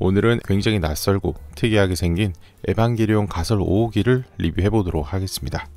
오늘은 굉장히 낯설고 특이하게 생긴 에반게리온 가설 5호기를 리뷰해 보도록 하겠습니다.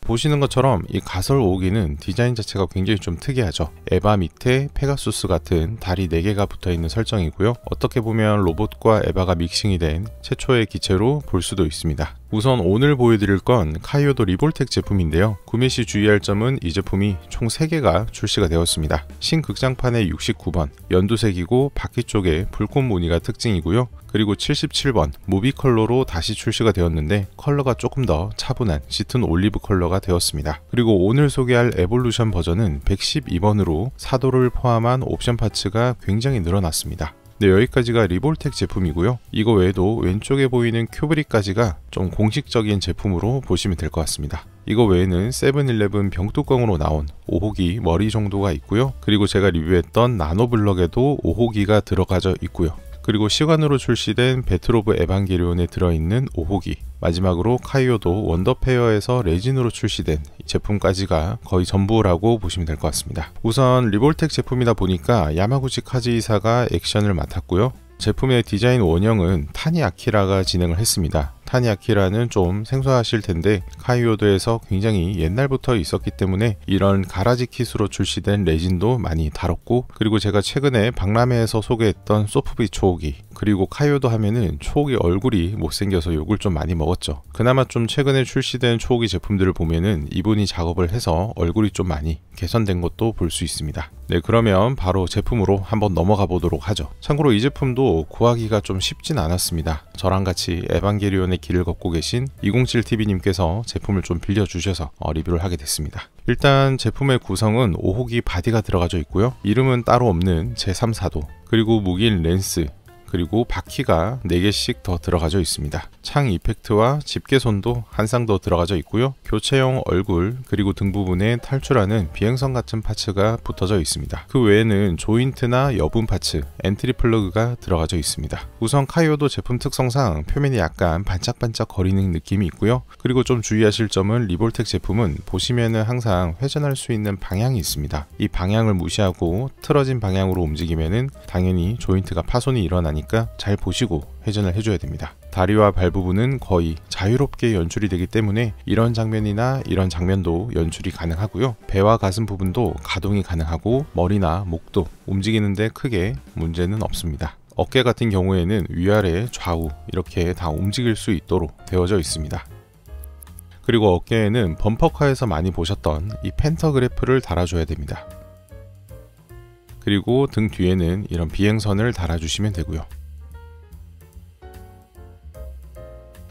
보시는 것처럼 이 가설 5호기는 디자인 자체가 굉장히 좀 특이하죠. 에바 밑에 페가수스 같은 다리 4개가 붙어있는 설정이고요. 어떻게 보면 로봇과 에바가 믹싱이 된 최초의 기체로 볼 수도 있습니다. 우선 오늘 보여드릴 건 카이오도 리볼텍 제품인데요. 구매 시 주의할 점은 이 제품이 총 3개가 출시가 되었습니다. 신극장판의 69번, 연두색이고 바퀴 쪽에 불꽃 무늬가 특징이고요. 그리고 77번 무비 컬러로 다시 출시가 되었는데 컬러가 조금 더 차분한 짙은 올리브 컬러가 되었습니다. 그리고 오늘 소개할 에볼루션 버전은 112번으로 사도를 포함한 옵션 파츠가 굉장히 늘어났습니다. 네, 여기까지가 리볼텍 제품이고요. 이거 외에도 왼쪽에 보이는 큐브릭까지가 좀 공식적인 제품으로 보시면 될 것 같습니다. 이거 외에는 세븐일레븐 병뚜껑으로 나온 5호기 머리 정도가 있고요. 그리고 제가 리뷰했던 나노블럭에도 5호기가 들어가져 있고요. 그리고 시간으로 출시된 배틀 오브 에반게리온에 들어있는 5호기, 마지막으로 카이오도 원더페어에서 레진으로 출시된 제품까지가 거의 전부라고 보시면 될 것 같습니다. 우선 리볼텍 제품이다 보니까 야마구치 카즈이사가 액션을 맡았고요. 제품의 디자인 원형은 타니 아키라가 진행을 했습니다. 타니 아키라는 좀 생소하실 텐데 카이오도에서 굉장히 옛날부터 있었기 때문에 이런 가라지 킷으로 출시된 레진도 많이 다뤘고, 그리고 제가 최근에 박람회에서 소개했던 소프비 초호기, 그리고 카이오도 하면은 초호기 얼굴이 못생겨서 욕을 좀 많이 먹었죠. 그나마 좀 최근에 출시된 초호기 제품들을 보면은 이분이 작업을 해서 얼굴이 좀 많이 개선된 것도 볼 수 있습니다. 네, 그러면 바로 제품으로 한번 넘어가 보도록 하죠. 참고로 이 제품도 구하기가 좀 쉽진 않았습니다. 저랑 같이 에반게리온의 길을 걷고 계신 207TV님께서 제품을 좀 빌려주셔서 리뷰를 하게 됐습니다. 일단 제품의 구성은 5호기 바디가 들어가져 있고요. 이름은 따로 없는 제3사도, 그리고 무기인 렌스, 그리고 바퀴가 4개씩 더 들어가져 있습니다. 창 이펙트와 집게손도 한 쌍 더 들어가져 있고요. 교체용 얼굴, 그리고 등 부분에 탈출하는 비행선 같은 파츠가 붙어져 있습니다. 그 외에는 조인트나 여분 파츠, 엔트리 플러그가 들어가져 있습니다. 우선 카이오도 제품 특성상 표면이 약간 반짝반짝 거리는 느낌이 있고요. 그리고 좀 주의하실 점은 리볼텍 제품은 보시면은 항상 회전할 수 있는 방향이 있습니다. 이 방향을 무시하고 틀어진 방향으로 움직이면은 당연히 조인트가 파손이 일어나니까 잘 보시고 회전을 해줘야 됩니다. 다리와 발 부분은 거의 자유롭게 연출이 되기 때문에 이런 장면이나 이런 장면도 연출이 가능하고요. 배와 가슴 부분도 가동이 가능하고 머리나 목도 움직이는데 크게 문제는 없습니다. 어깨 같은 경우에는 위아래 좌우 이렇게 다 움직일 수 있도록 되어져 있습니다. 그리고 어깨에는 범퍼카에서 많이 보셨던 이 펜터그래프를 달아줘야 됩니다. 그리고 등 뒤에는 이런 비행선을 달아주시면 되고요.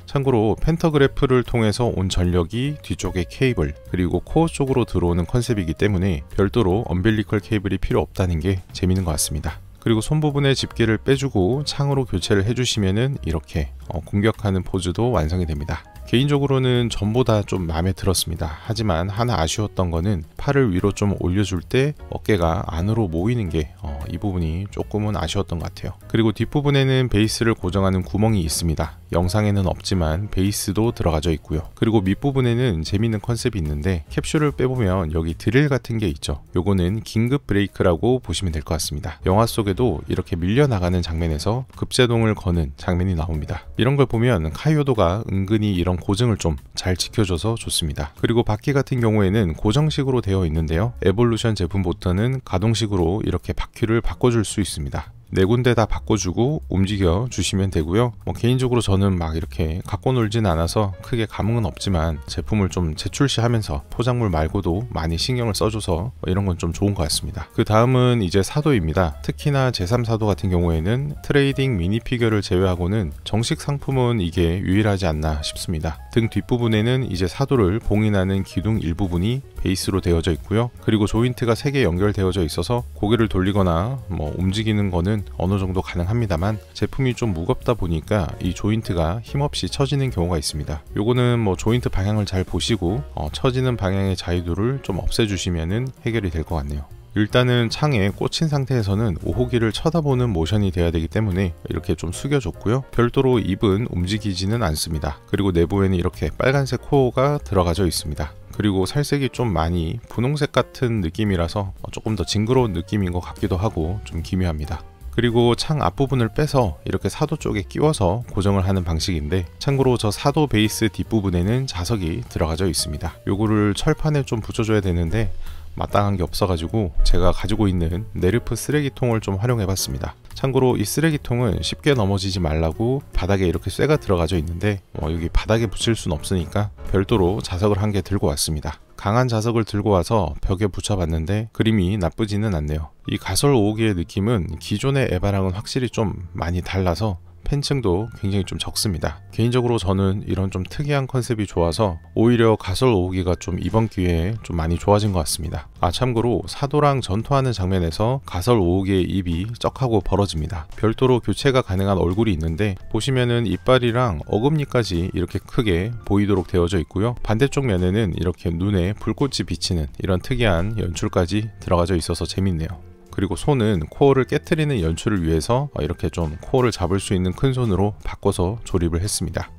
참고로 펜터그래프를 통해서 온 전력이 뒤쪽에 케이블, 그리고 코어 쪽으로 들어오는 컨셉이기 때문에 별도로 엄빌리컬 케이블이 필요 없다는 게 재밌는 것 같습니다. 그리고 손 부분에 집게를 빼주고 창으로 교체를 해주시면은 이렇게 공격하는 포즈도 완성이 됩니다. 개인적으로는 전보다 좀 마음에 들었습니다. 하지만 하나 아쉬웠던 거는 팔을 위로 좀 올려줄 때 어깨가 안으로 모이는 게 이 부분이 조금은 아쉬웠던 것 같아요. 그리고 뒷부분에는 베이스를 고정하는 구멍이 있습니다. 영상에는 없지만 베이스도 들어가져 있고요. 그리고 밑부분에는 재밌는 컨셉이 있는데 캡슐을 빼보면 여기 드릴 같은 게 있죠. 요거는 긴급 브레이크라고 보시면 될 것 같습니다. 영화 속에도 이렇게 밀려나가는 장면에서 급제동을 거는 장면이 나옵니다. 이런 걸 보면 카이오도가 은근히 이런 고증을 좀 잘 지켜줘서 좋습니다. 그리고 바퀴 같은 경우에는 고정식으로 되어 있는데요. 에볼루션 제품부터는 가동식으로 이렇게 바퀴를 바꿔줄 수 있습니다. 네 군데 다 바꿔주고 움직여 주시면 되고요. 개인적으로 저는 막 이렇게 갖고 놀진 않아서 크게 감흥은 없지만 제품을 좀 재출시하면서 포장물 말고도 많이 신경을 써줘서 이런 건 좀 좋은 것 같습니다. 그 다음은 이제 사도입니다. 특히나 제3 사도 같은 경우에는 트레이딩 미니 피규어를 제외하고는 정식 상품은 이게 유일하지 않나 싶습니다. 등 뒷부분에는 이제 사도를 봉인하는 기둥 일부분이 베이스로 되어져 있고요. 그리고 조인트가 3개 연결되어져 있어서 고개를 돌리거나 움직이는 거는 어느 정도 가능합니다만 제품이 좀 무겁다 보니까 이 조인트가 힘없이 처지는 경우가 있습니다. 요거는 조인트 방향을 잘 보시고 처지는 방향의 자유도를 좀 없애주시면은 해결이 될 것 같네요. 일단은 창에 꽂힌 상태에서는 5호기를 쳐다보는 모션이 돼야 되기 때문에 이렇게 좀 숙여줬고요. 별도로 입은 움직이지는 않습니다. 그리고 내부에는 이렇게 빨간색 코어가 들어가져 있습니다. 그리고 살색이 좀 많이 분홍색 같은 느낌이라서 조금 더 징그러운 느낌인 것 같기도 하고 좀 기묘합니다. 그리고 창 앞부분을 빼서 이렇게 사도 쪽에 끼워서 고정을 하는 방식인데, 참고로 저 사도 베이스 뒷부분에는 자석이 들어가져 있습니다. 요거를 철판에 좀 붙여줘야 되는데 마땅한 게 없어가지고 제가 가지고 있는 네르프 쓰레기통을 좀 활용해 봤습니다. 참고로 이 쓰레기통은 쉽게 넘어지지 말라고 바닥에 이렇게 쇠가 들어가져 있는데 여기 바닥에 붙일 수는 없으니까 별도로 자석을 한 개 들고 왔습니다. 강한 자석을 들고 와서 벽에 붙여봤는데 그림이 나쁘지는 않네요. 이 가솔 5호기의 느낌은 기존의 에바랑은 확실히 좀 많이 달라서 팬층도 굉장히 좀 적습니다. 개인적으로 저는 이런 좀 특이한 컨셉이 좋아서 오히려 가솔 5호기가 좀 이번 기회에 좀 많이 좋아진 것 같습니다. 참고로 사도랑 전투하는 장면에서 가솔 5호기의 입이 쩍하고 벌어집니다. 별도로 교체가 가능한 얼굴이 있는데 보시면은 이빨이랑 어금니까지 이렇게 크게 보이도록 되어져 있고요. 반대쪽 면에는 이렇게 눈에 불꽃이 비치는 이런 특이한 연출까지 들어가져 있어서 재밌네요. 그리고 손은 코어를 깨트리는 연출을 위해서 이렇게 좀 코어를 잡을 수 있는 큰 손으로 바꿔서 조립을 했습니다.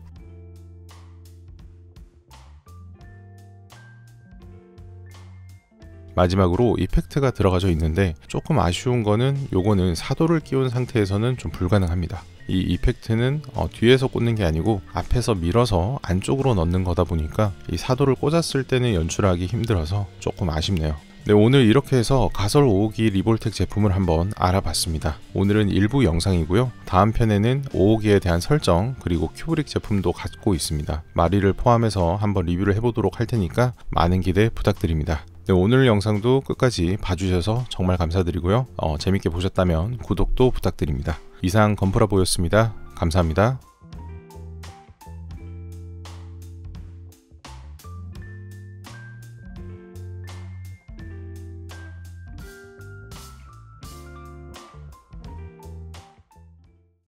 마지막으로 이펙트가 들어가져 있는데 조금 아쉬운 거는 요거는 사도를 끼운 상태에서는 좀 불가능합니다. 이 이펙트는 뒤에서 꽂는 게 아니고 앞에서 밀어서 안쪽으로 넣는 거다 보니까 이 사도를 꽂았을 때는 연출하기 힘들어서 조금 아쉽네요. 네, 오늘 이렇게 해서 가솔 5호기 리볼텍 제품을 한번 알아봤습니다. 오늘은 일부 영상이고요. 다음 편에는 5호기에 대한 설정 그리고 큐브릭 제품도 갖고 있습니다. 마리를 포함해서 한번 리뷰를 해보도록 할 테니까 많은 기대 부탁드립니다. 네, 오늘 영상도 끝까지 봐주셔서 정말 감사드리고요. 재밌게 보셨다면 구독도 부탁드립니다. 이상 건프라보였습니다. 감사합니다.